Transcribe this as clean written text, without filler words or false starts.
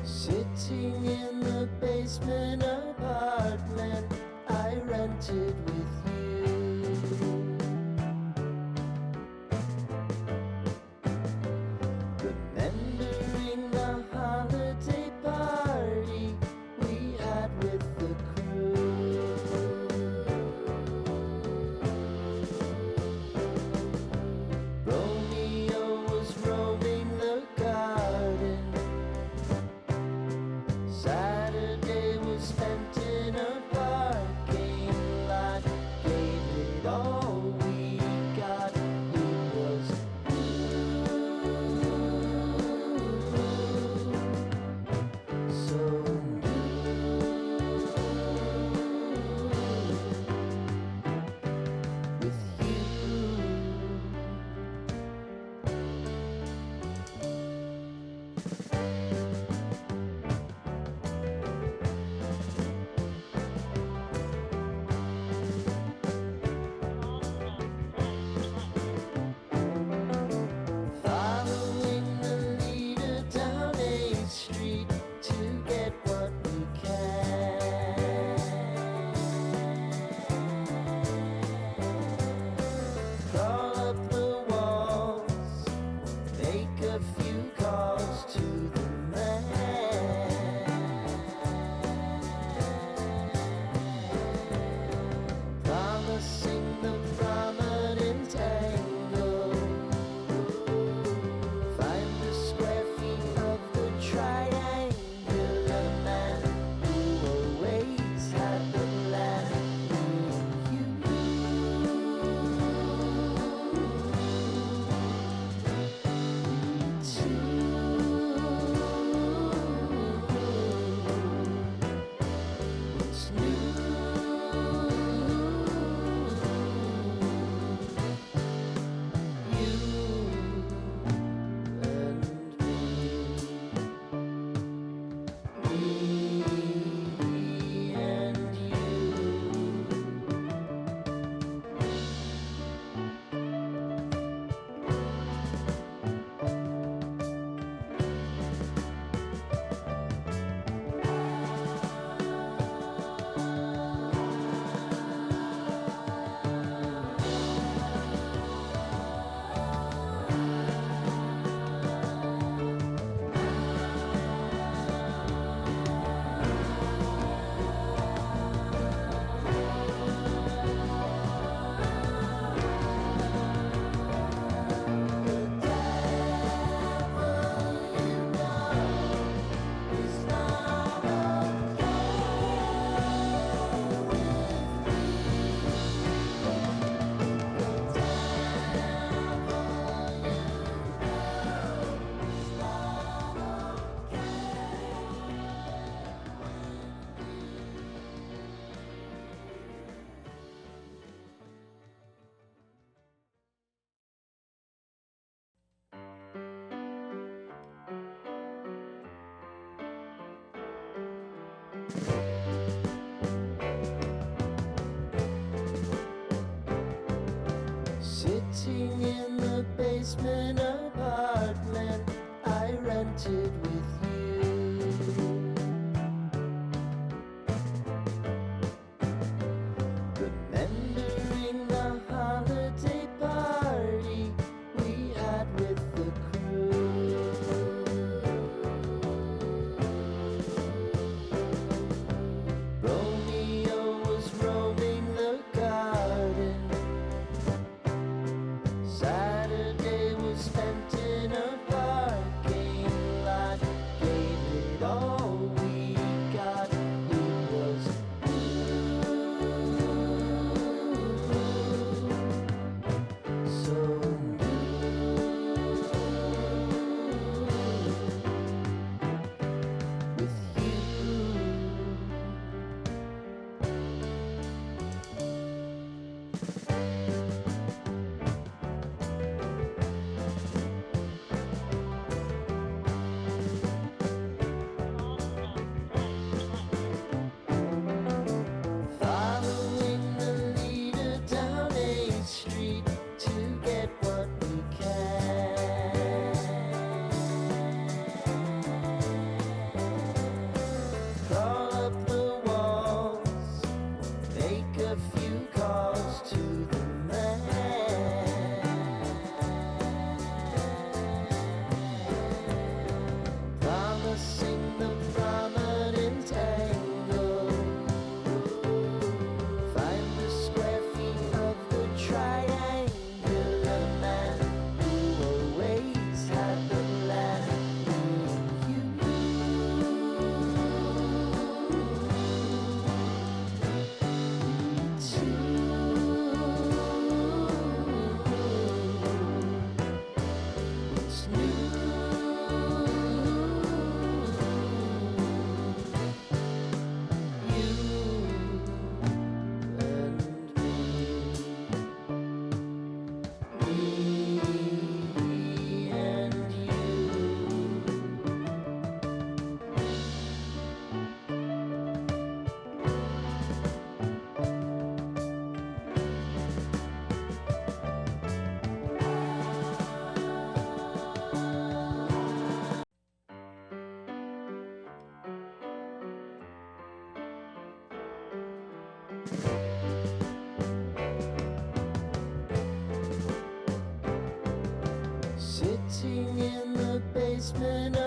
Sitting in the basement apartment I rented with you, remembering the holiday party we had with the crew. Romeo was roaming the garden, Saturday was spent in a parking lot, gave it all we got. It was so with you. Following the leader down 8th Street to get what we can. Crawl up the walls, make a few calls to the man, promising the prominent angle. Find the square feet of the triangular man who always had the plan. You what's new? You and me and you. Sitting in the basement apartment I rented with you, remembering the holiday party we had with the crew. Romeo was roaming the garden, Saturday was spent in a parking lot. policeman